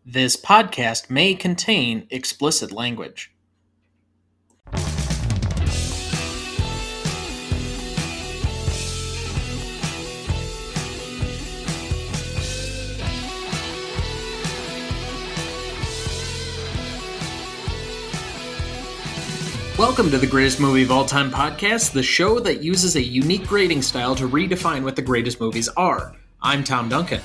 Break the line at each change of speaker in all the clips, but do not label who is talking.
This podcast may contain explicit language. Welcome to the Greatest Movie of All Time podcast, the show that uses a unique grading style to redefine what the greatest movies are. I'm Tom Duncan,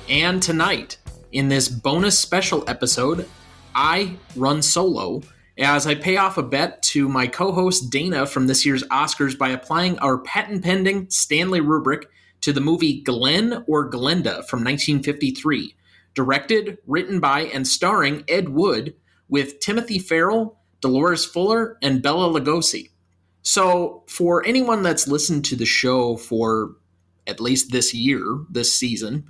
and tonight, in this bonus special episode, I run solo as I pay off a bet to my co-host Dana from this year's Oscars by applying our patent-pending Stanley rubric to the movie Glen or Glenda from 1953, directed, written by, and starring Ed Wood, with Timothy Ferrell, Dolores Fuller, and Bela Lugosi. So, for anyone that's listened to the show for at least this season,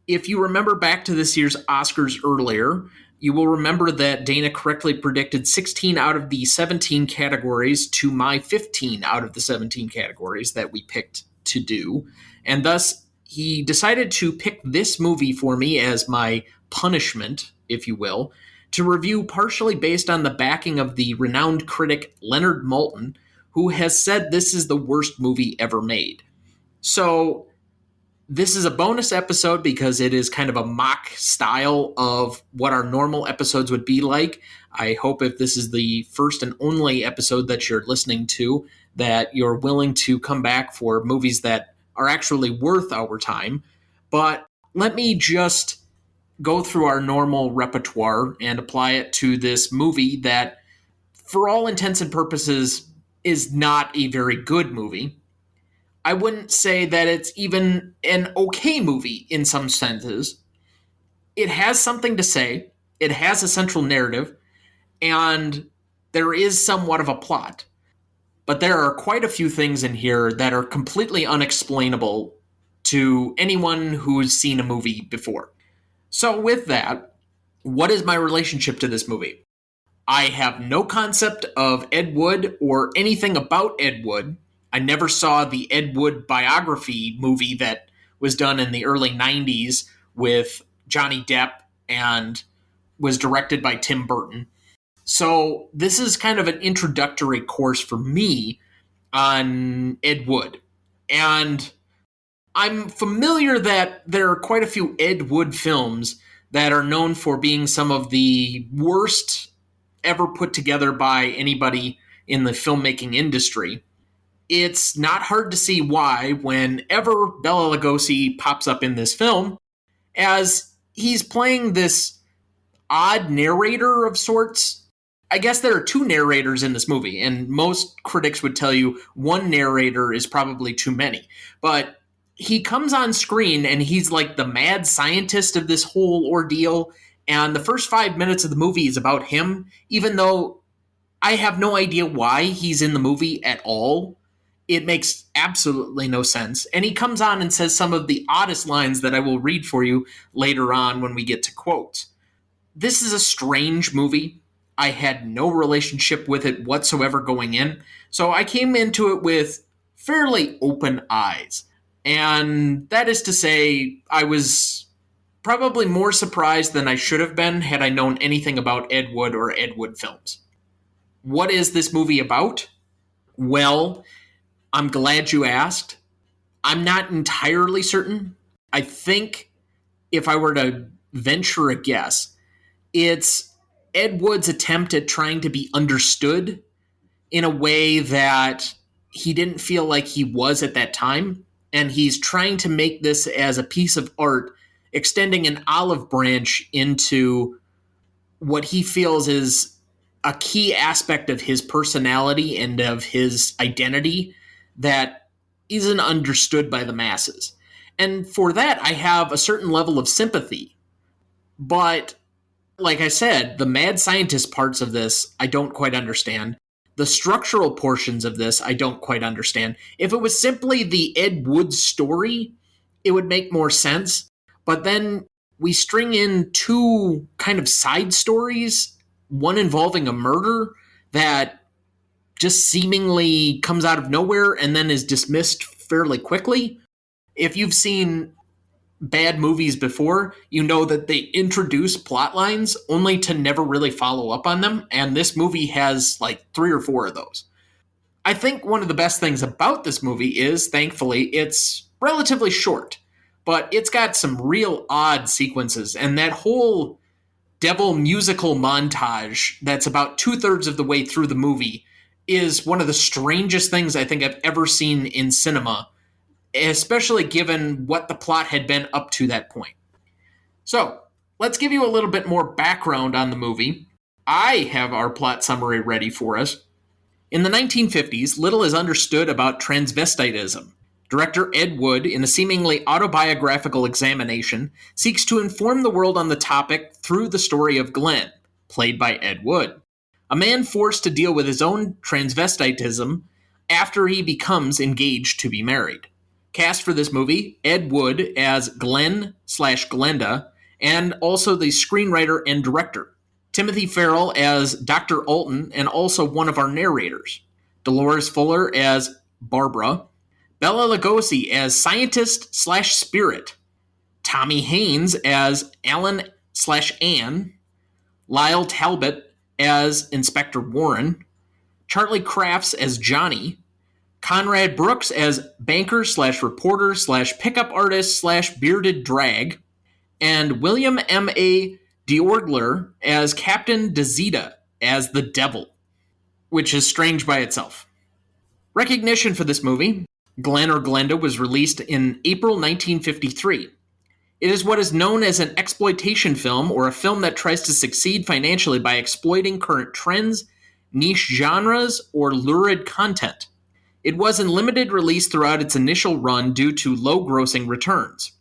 if you remember back to this year's Oscars earlier, you will remember that Dana correctly predicted 16 out of the 17 categories to my 15 out of the 17 categories that we picked to do. And thus, he decided to pick this movie for me as my punishment, if you will, to review partially based on the backing of the renowned critic Leonard Maltin, who has said this is the worst movie ever made. So, this is a bonus episode because it is kind of a mock style of what our normal episodes would be like. I hope if this is the first and only episode that you're listening to, that you're willing to come back for movies that are actually worth our time. But let me just go through our normal repertoire and apply it to this movie that, for all intents and purposes, is not a very good movie. I wouldn't say that it's even an okay movie in some senses. It has something to say, it has a central narrative, and there is somewhat of a plot. But there are quite a few things in here that are completely unexplainable to anyone who's seen a movie before. So with that, what is my relationship to this movie? I have no concept of Ed Wood or anything about Ed Wood. I never saw the Ed Wood biography movie that was done in the early 90s with Johnny Depp and was directed by Tim Burton. So this is kind of an introductory course for me on Ed Wood. And I'm familiar that there are quite a few Ed Wood films that are known for being some of the worst ever put together by anybody in the filmmaking industry. It's not hard to see why whenever Bela Lugosi pops up in this film, as he's playing this odd narrator of sorts. I guess there are two narrators in this movie, and most critics would tell you one narrator is probably too many. But he comes on screen and he's like the mad scientist of this whole ordeal, and the first 5 minutes of the movie is about him, even though I have no idea why he's in the movie at all. It makes absolutely no sense. And he comes on and says some of the oddest lines that I will read for you later on when we get to quotes. This is a strange movie. I had no relationship with it whatsoever going in. So I came into it with fairly open eyes. And that is to say, I was probably more surprised than I should have been had I known anything about Ed Wood or Ed Wood films. What is this movie about? Well, I'm glad you asked. I'm not entirely certain. I think if I were to venture a guess, it's Ed Wood's attempt at trying to be understood in a way that he didn't feel like he was at that time. And he's trying to make this as a piece of art, extending an olive branch into what he feels is a key aspect of his personality and of his identity that isn't understood by the masses. And for that, I have a certain level of sympathy. But like I said, the mad scientist parts of this, I don't quite understand. The structural portions of this, I don't quite understand. If it was simply the Ed Wood story, it would make more sense. But then we string in two kind of side stories, one involving a murder that just seemingly comes out of nowhere and then is dismissed fairly quickly. If you've seen bad movies before, you know that they introduce plot lines only to never really follow up on them, and this movie has like 3 or 4 of those. I think one of the best things about this movie is, thankfully, it's relatively short, but it's got some real odd sequences, and that whole devil musical montage that's about 2/3 of the way through the movie is one of the strangest things I think I've ever seen in cinema, especially given what the plot had been up to that point. So, let's give you a little bit more background on the movie. I have our plot summary ready for us. In the 1950s, little is understood about transvestitism. Director Ed Wood, in a seemingly autobiographical examination, seeks to inform the world on the topic through the story of Glen, played by Ed Wood, a man forced to deal with his own transvestitism after he becomes engaged to be married. Cast for this movie, Ed Wood as Glen/Glenda, and also the screenwriter and director. Timothy Ferrell as Dr. Alton and also one of our narrators. Dolores Fuller as Barbara. Bela Lugosi as scientist/spirit. Tommy Haynes as Alan/Anne. Lyle Talbot as Inspector Warren. Charlie Crafts as Johnny. Conrad Brooks as banker/reporter/pickup artist/bearded drag. And William M.A. Diorgler as Captain DeZita as the Devil, which is strange by itself. Recognition for this movie, Glen or Glenda, was released in April 1953. It is what is known as an exploitation film, or a film that tries to succeed financially by exploiting current trends, niche genres, or lurid content. It was in limited release throughout its initial run due to low grossing returns.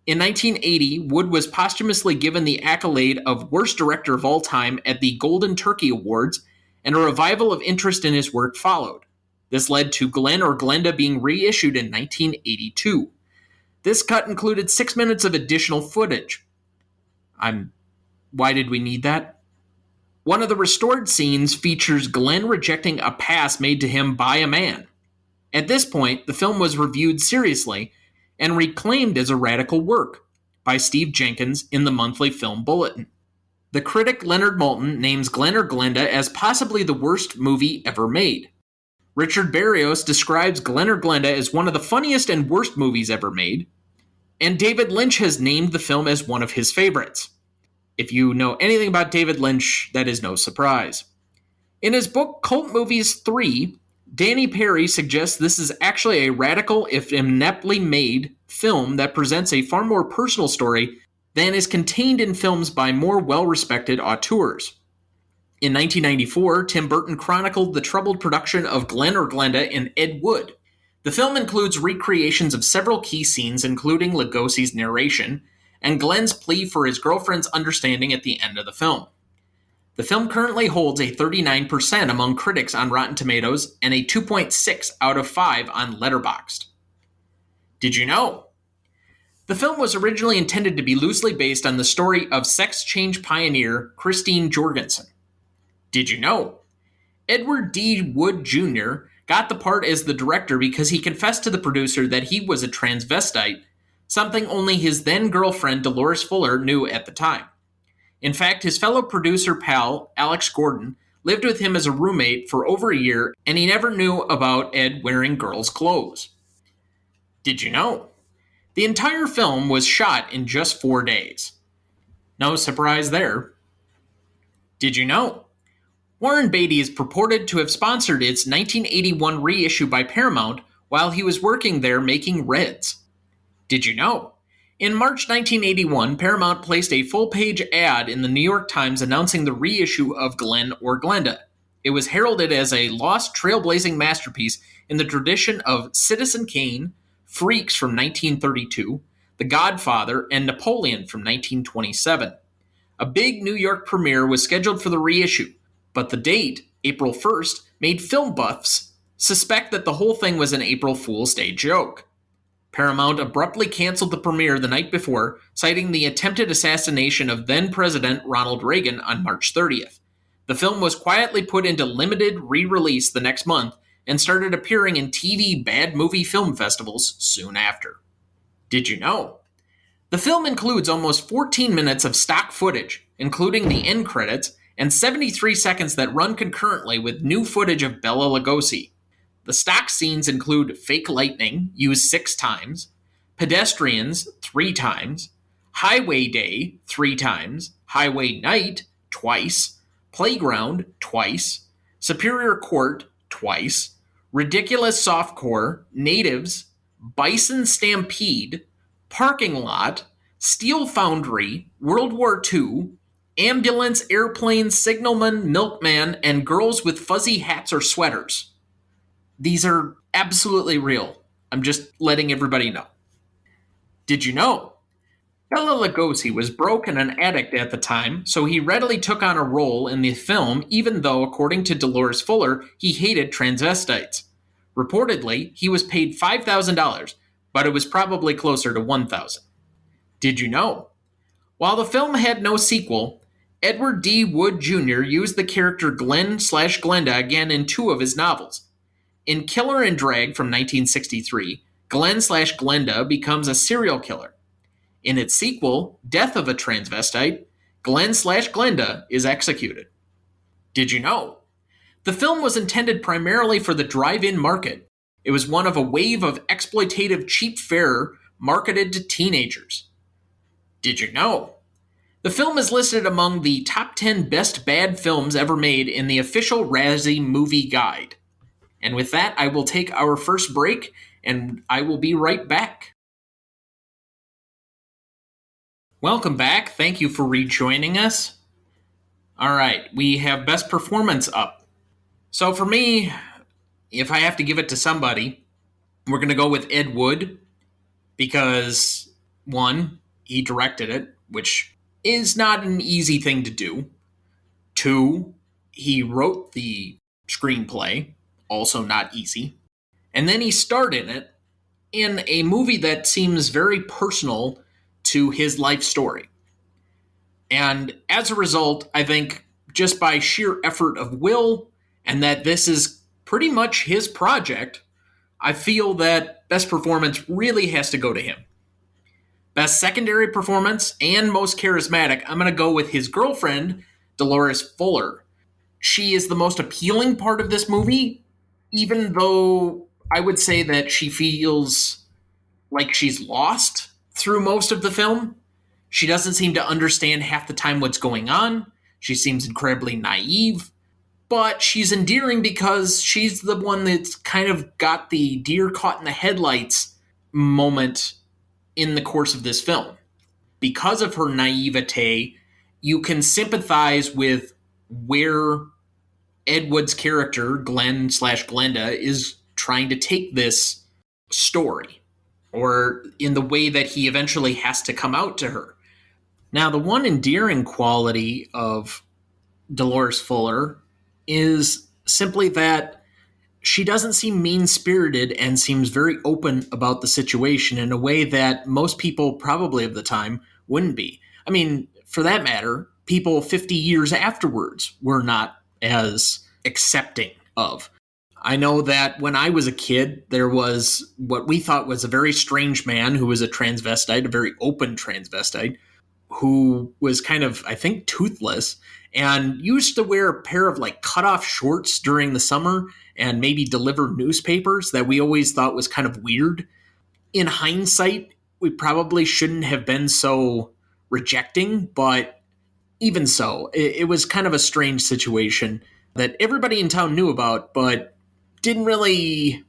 In 1980, Wood was posthumously given the accolade of Worst Director of All Time at the Golden Turkey Awards, and a revival of interest in his work followed. This led to Glen or Glenda being reissued in 1982. This cut included 6 minutes of additional footage. Why did we need that? One of the restored scenes features Glen rejecting a pass made to him by a man. At this point, the film was reviewed seriously and reclaimed as a radical work by Steve Jenkins in the Monthly Film Bulletin. The critic Leonard Maltin names Glen or Glenda as possibly the worst movie ever made. Richard Berrios describes Glen or Glenda as one of the funniest and worst movies ever made, and David Lynch has named the film as one of his favorites. If you know anything about David Lynch, that is no surprise. In his book Cult Movies 3, Danny Perry suggests this is actually a radical, if ineptly made, film that presents a far more personal story than is contained in films by more well-respected auteurs. In 1994, Tim Burton chronicled the troubled production of Glen or Glenda in Ed Wood. The film includes recreations of several key scenes, including Lugosi's narration and Glen's plea for his girlfriend's understanding at the end of the film. The film currently holds a 39% among critics on Rotten Tomatoes and a 2.6 out of 5 on Letterboxd. Did you know? The film was originally intended to be loosely based on the story of sex change pioneer Christine Jorgensen. Did you know? Edward D. Wood Jr. got the part as the director because he confessed to the producer that he was a transvestite, something only his then-girlfriend Dolores Fuller knew at the time. In fact, his fellow producer pal, Alex Gordon, lived with him as a roommate for over a year, and he never knew about Ed wearing girls' clothes. Did you know? The entire film was shot in just 4 days. No surprise there. Did you know? Warren Beatty is purported to have sponsored its 1981 reissue by Paramount while he was working there making Reds. Did you know? In March 1981, Paramount placed a full-page ad in the New York Times announcing the reissue of Glen or Glenda. It was heralded as a lost, trailblazing masterpiece in the tradition of Citizen Kane, Freaks from 1932, The Godfather, and Napoleon from 1927. A big New York premiere was scheduled for the reissue, but the date, April 1st, made film buffs suspect that the whole thing was an April Fool's Day joke. Paramount abruptly canceled the premiere the night before, citing the attempted assassination of then-President Ronald Reagan on March 30th. The film was quietly put into limited re-release the next month and started appearing in TV bad movie film festivals soon after. Did you know? The film includes almost 14 minutes of stock footage, including the end credits, and 73 seconds that run concurrently with new footage of Bela Lugosi. The stock scenes include fake lightning, used 6 times, pedestrians, 3 times, highway day, 3 times, highway night, twice, playground, twice, superior court, twice, ridiculous softcore, natives, bison stampede, parking lot, steel foundry, World War II, ambulance, airplane, signalman, milkman, and girls with fuzzy hats or sweaters. These are absolutely real. I'm just letting everybody know. Did you know? Bela Lugosi was broke and an addict at the time, so he readily took on a role in the film, even though, according to Dolores Fuller, he hated transvestites. Reportedly, he was paid $5,000, but it was probably closer to $1,000. Did you know? While the film had no sequel, Edward D. Wood Jr. used the character Glen/Glenda again in 2 of his novels. In Killer and Drag from 1963, Glen/Glenda becomes a serial killer. In its sequel, Death of a Transvestite, Glen/Glenda is executed. Did you know? The film was intended primarily for the drive-in market. It was one of a wave of exploitative cheap fare marketed to teenagers. Did you know? The film is listed among the top 10 best bad films ever made in the official Razzie Movie Guide. And with that, I will take our first break, and I will be right back. Welcome back. Thank you for rejoining us. All right, we have Best Performance up. So for me, if I have to give it to somebody, we're going to go with Ed Wood because, 1, he directed it, which is not an easy thing to do. 2, he wrote the screenplay, also not easy. And then he starred in it in a movie that seems very personal to his life story. And as a result, I think just by sheer effort of will, and that this is pretty much his project, I feel that Best Performance really has to go to him. Best Secondary Performance and Most Charismatic, I'm going to go with his girlfriend, Dolores Fuller. She is the most appealing part of this movie, even though I would say that she feels like she's lost through most of the film. She doesn't seem to understand half the time what's going on. She seems incredibly naive, but she's endearing because she's the one that's kind of got the deer caught in the headlights moment in the course of this film. Because of her naivete, you can sympathize with where Ed Wood's character, Glen/Glenda, is trying to take this story, or in the way that he eventually has to come out to her. Now, the one endearing quality of Dolores Fuller is simply that she doesn't seem mean-spirited and seems very open about the situation in a way that most people probably of the time wouldn't be. I mean, for that matter, people 50 years afterwards were not as accepting of. I know that when I was a kid, there was what we thought was a very strange man who was a transvestite, a very open transvestite, who was kind of, I think, toothless and used to wear a pair of like cutoff shorts during the summer and maybe deliver newspapers that we always thought was kind of weird. In hindsight, we probably shouldn't have been so rejecting, but even so, it was kind of a strange situation that everybody in town knew about, but didn't really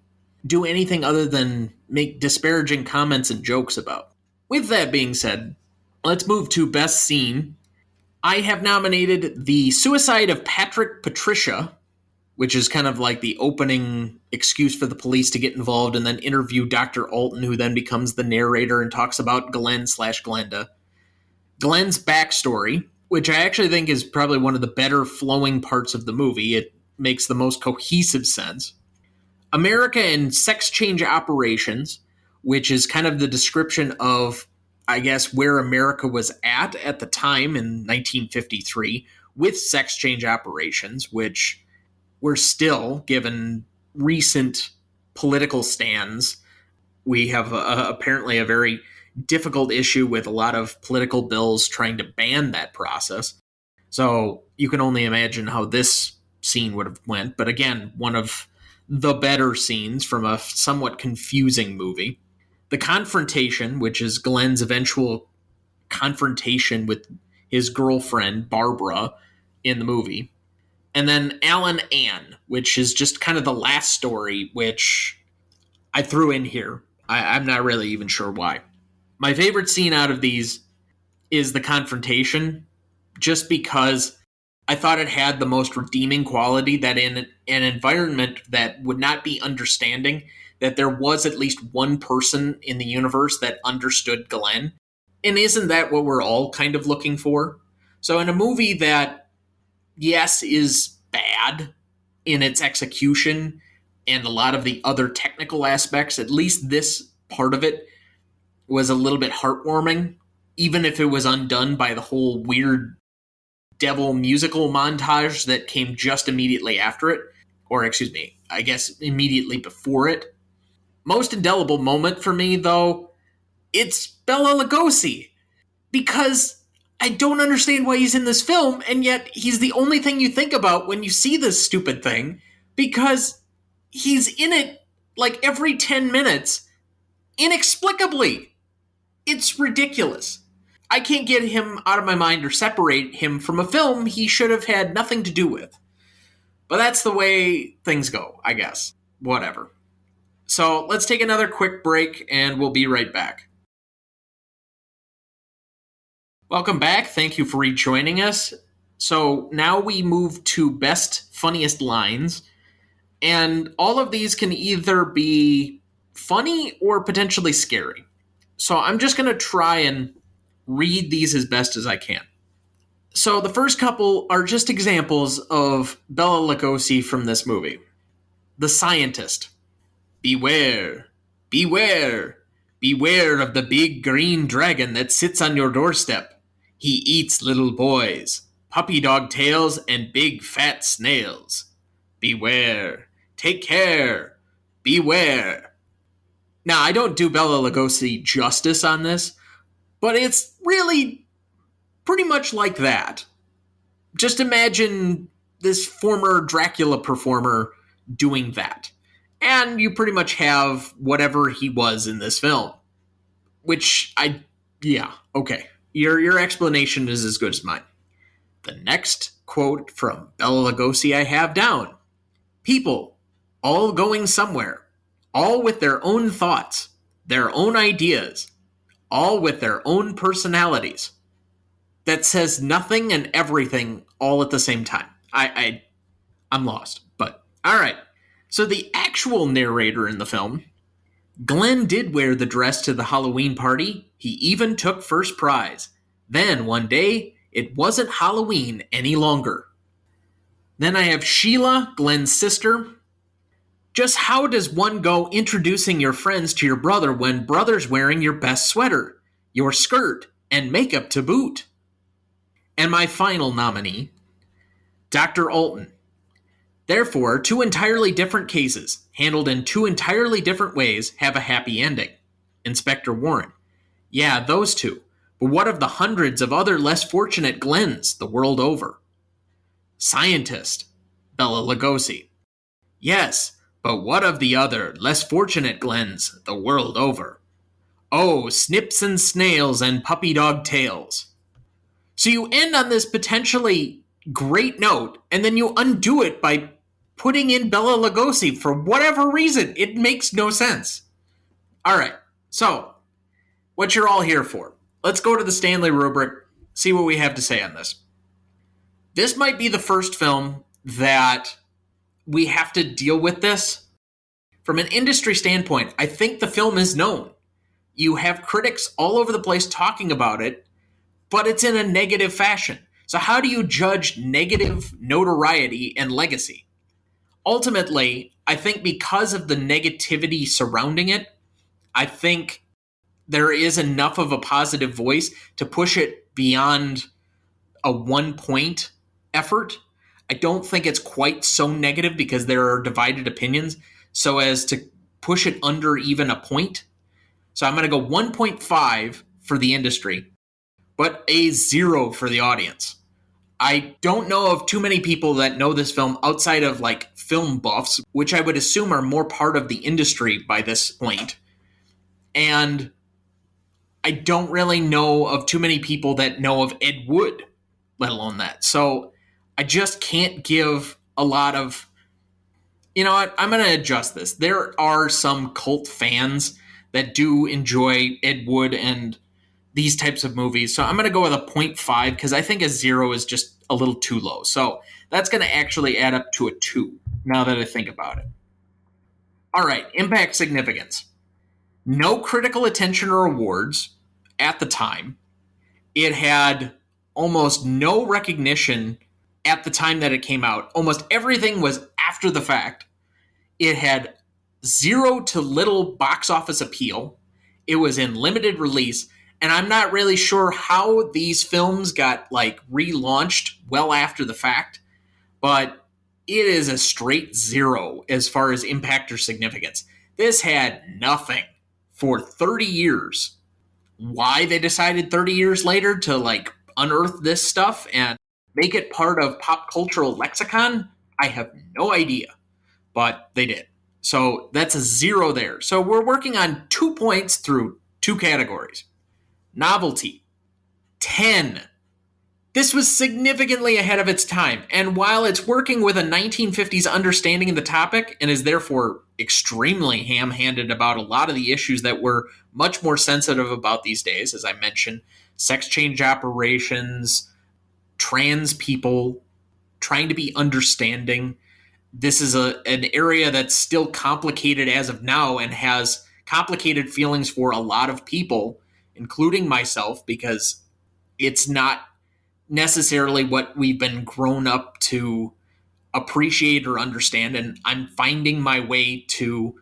do anything other than make disparaging comments and jokes about. With that being said, let's move to Best Scene. I have nominated The Suicide of Patrick Patricia, which is kind of like the opening excuse for the police to get involved and then interview Dr. Alton, who then becomes the narrator and talks about Glen/Glenda. Glen's backstory, which I actually think is probably one of the better flowing parts of the movie. It makes the most cohesive sense. America and Sex Change Operations, which is kind of the description of, I guess, where America was at the time in 1953 with sex change operations, which were still, given recent political stands, we have apparently a very difficult issue with a lot of political bills trying to ban that process. So you can only imagine how this scene would have went. But again, one of the better scenes from a somewhat confusing movie. The confrontation, which is Glen's eventual confrontation with his girlfriend, Barbara, in the movie. And then Alan Ann, which is just kind of the last story, which I threw in here. I'm not really even sure why. My favorite scene out of these is the confrontation, just because I thought it had the most redeeming quality, that in an environment that would not be understanding, that there was at least one person in the universe that understood Glen. And isn't that what we're all kind of looking for? So in a movie that, yes, is bad in its execution and a lot of the other technical aspects, at least this part of it was a little bit heartwarming, even if it was undone by the whole weird devil musical montage that came just immediately after it. Or, excuse me, I guess immediately before it. Most indelible moment for me, though, it's Bela Lugosi. Because I don't understand why he's in this film, and yet he's the only thing you think about when you see this stupid thing, because he's in it like every 10 minutes, inexplicably. It's ridiculous. I can't get him out of my mind or separate him from a film he should have had nothing to do with. But that's the way things go, I guess. Whatever. So let's take another quick break, and we'll be right back. Welcome back. Thank you for rejoining us. So now we move to best funniest lines, and all of these can either be funny or potentially scary. So I'm just going to try and read these as best as I can. So the first couple are just examples of Bela Lugosi from this movie. The scientist. Beware, beware, beware of the big green dragon that sits on your doorstep. He eats little boys, puppy dog tails, and big fat snails. Beware, take care, beware. Now, I don't do Bela Lugosi justice on this, but it's really pretty much like that. Just imagine this former Dracula performer doing that. And you pretty much have whatever he was in this film. Which okay. Your explanation is as good as mine. The next quote from Bela Lugosi I have down. People, all going somewhere, all with their own thoughts, their own ideas, all with their own personalities. That says nothing and everything all at the same time. I'm lost, but all right. So the actual narrator in the film, Glen did wear the dress to the Halloween party. He even took first prize. Then one day, it wasn't Halloween any longer. Then I have Sheila, Glen's sister. Just how does one go introducing your friends to your brother when brother's wearing your best sweater, your skirt, and makeup to boot? And my final nominee, Dr. Alton. Therefore, two entirely different cases, handled in two entirely different ways, have a happy ending. Inspector Warren. Yeah, those two. But what of the hundreds of other less fortunate Glens the world over? Scientist. Bela Lugosi. Yes, but what of the other less fortunate Glens the world over? Oh, snips and snails and puppy dog tails. So you end on this potentially great note, and then you undo it by putting in Bela Lugosi for whatever reason. It makes no sense. All right, so what you're all here for. Let's go to the Stanley rubric, see what we have to say on this. This might be the first film that we have to deal with this. From an industry standpoint, I think the film is known. You have critics all over the place talking about it, but it's in a negative fashion. So how do you judge negative notoriety and legacy? Ultimately, I think because of the negativity surrounding it, I think there is enough of a positive voice to push it beyond a 1 point effort. I don't think it's quite so negative because there are divided opinions so as to push it under even a point. So I'm going to go 1.5 for the industry, but a 0 for the audience. I don't know of too many people that know this film outside of like film buffs, which I would assume are more part of the industry by this point. And I don't really know of too many people that know of Ed Wood, let alone that. So I just can't give a lot of, you know what, I'm going to adjust this. There are some cult fans that do enjoy Ed Wood and these types of movies. So I'm going to go with a 0.5 because I think a 0 is just a little too low. So that's going to actually add up to a 2 now that I think about it. All right, impact significance. No critical attention or awards at the time. It had almost no recognition at the time that it came out. Almost everything was after the fact. It had 0 to little box office appeal. It was in limited release. And I'm not really sure how these films got like relaunched well after the fact, but it is a straight 0 as far as impact or significance. This had nothing for 30 years. Why they decided 30 years later to like unearth this stuff and make it part of pop cultural lexicon, I have no idea, but they did. So that's a 0 there. So we're working on 2 points through 2 categories. Novelty, 10. This was significantly ahead of its time, and while it's working with a 1950s understanding of the topic and is therefore extremely ham-handed about a lot of the issues that we're much more sensitive about these days, as I mentioned, sex change operations, trans people, trying to be understanding. This is an area that's still complicated as of now and has complicated feelings for a lot of people, including myself, because it's not necessarily what we've been grown up to appreciate or understand. And I'm finding my way to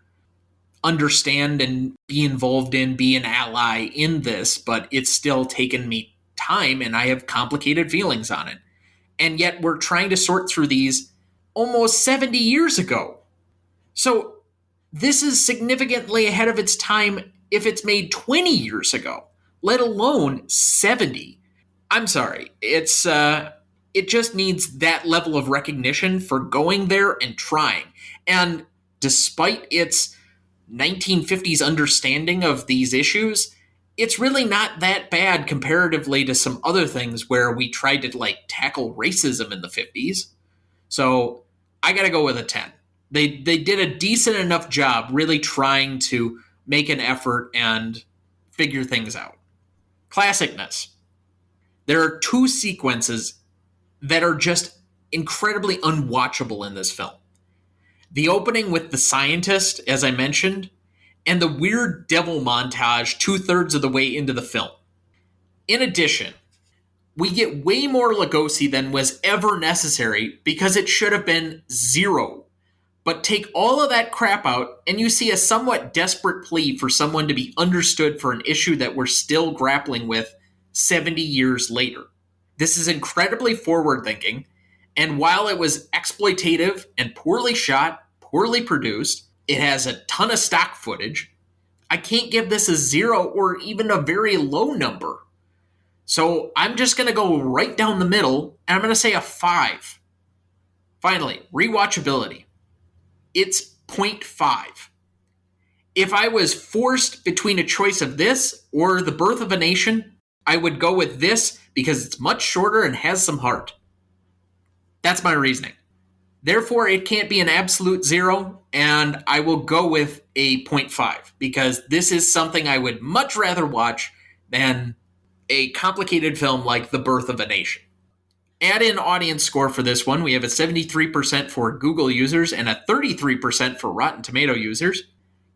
understand and be involved in, be an ally in this, but it's still taken me time and I have complicated feelings on it. And yet we're trying to sort through these almost 70 years ago. So this is significantly ahead of its time if it's made 20 years ago, let alone 70. I'm sorry. It just needs that level of recognition for going there and trying. And despite its 1950s understanding of these issues, it's really not that bad comparatively to some other things where we tried to like tackle racism in the 50s. So I got to go with a 10. They did a decent enough job really trying to make an effort and figure things out. Classicness. There are 2 sequences that are just incredibly unwatchable in this film. The opening with the scientist, as I mentioned, and the weird devil montage 2/3 of the way into the film. In addition, we get way more Lugosi than was ever necessary because it should have been 0. But take all of that crap out and you see a somewhat desperate plea for someone to be understood for an issue that we're still grappling with 70 years later. This is incredibly forward-thinking, and while it was exploitative and poorly shot, poorly produced, it has a ton of stock footage. I can't give this a 0 or even a very low number. So I'm just going to go right down the middle, and I'm going to say a 5. Finally, rewatchability. It's 0.5. If I was forced between a choice of this or The Birth of a Nation, I would go with this because it's much shorter and has some heart. That's my reasoning. Therefore, it can't be an absolute 0, and I will go with a 0.5 because this is something I would much rather watch than a complicated film like The Birth of a Nation. Add in audience score for this one. We have a 73% for Google users and a 33% for Rotten Tomato users.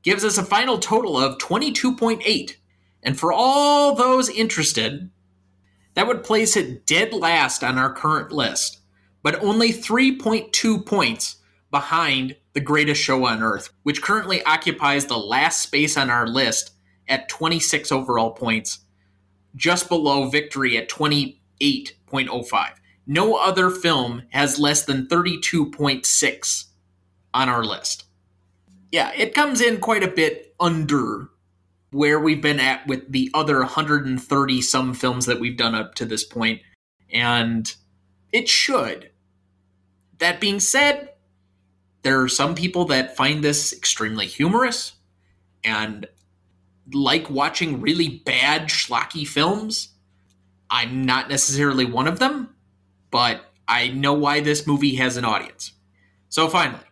Gives us a final total of 22.8. And for all those interested, that would place it dead last on our current list, but only 3.2 points behind The Greatest Show on Earth, which currently occupies the last space on our list at 26 overall points, just below Victory at 28.05. No other film has less than 32.6 on our list. Yeah, it comes in quite a bit under where we've been at with the other 130 some films that we've done up to this point, and it should. That being said, there are some people that find this extremely humorous and like watching really bad, schlocky films. I'm not necessarily one of them, but I know why this movie has an audience. So finally,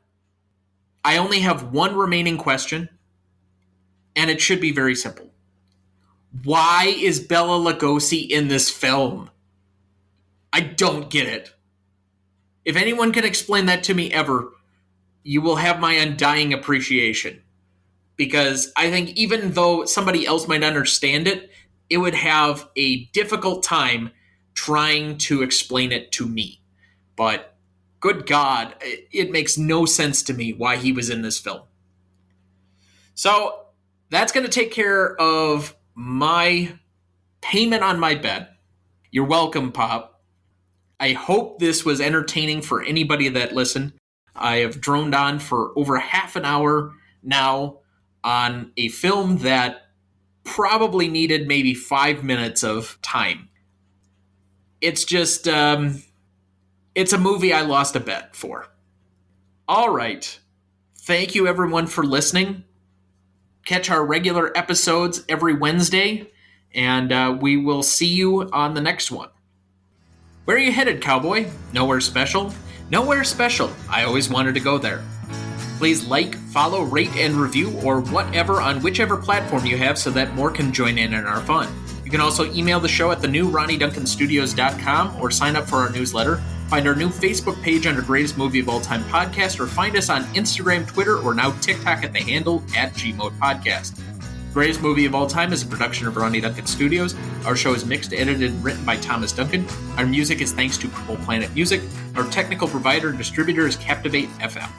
I only have one remaining question, and it should be very simple. Why is Bela Lugosi in this film? I don't get it. If anyone can explain that to me ever, you will have my undying appreciation. Because I think even though somebody else might understand it, it would have a difficult time trying to explain it to me. But good God, it makes no sense to me why he was in this film. So that's going to take care of my payment on my bet. You're welcome, Pop. I hope this was entertaining for anybody that listened. I have droned on for over half an hour now on a film that probably needed maybe 5 minutes of time. It's just, it's a movie I lost a bet for. All right. Thank you, everyone, for listening. Catch our regular episodes every Wednesday, and we will see you on the next one. Where are you headed, cowboy? Nowhere special? Nowhere special. I always wanted to go there. Please like, follow, rate, and review, or whatever on whichever platform you have so that more can join in our fun. You can also email the show at thenewRonnieduncanstudios.com or sign up for our newsletter. Find our new Facebook page under Greatest Movie of All Time Podcast, or find us on Instagram, Twitter, or now TikTok at the handle @GModePodcast. Greatest Movie of All Time is a production of Ronnie Duncan Studios. Our show is mixed, edited, and written by Thomas Duncan. Our music is thanks to Purple Planet Music. Our technical provider and distributor is Captivate FM.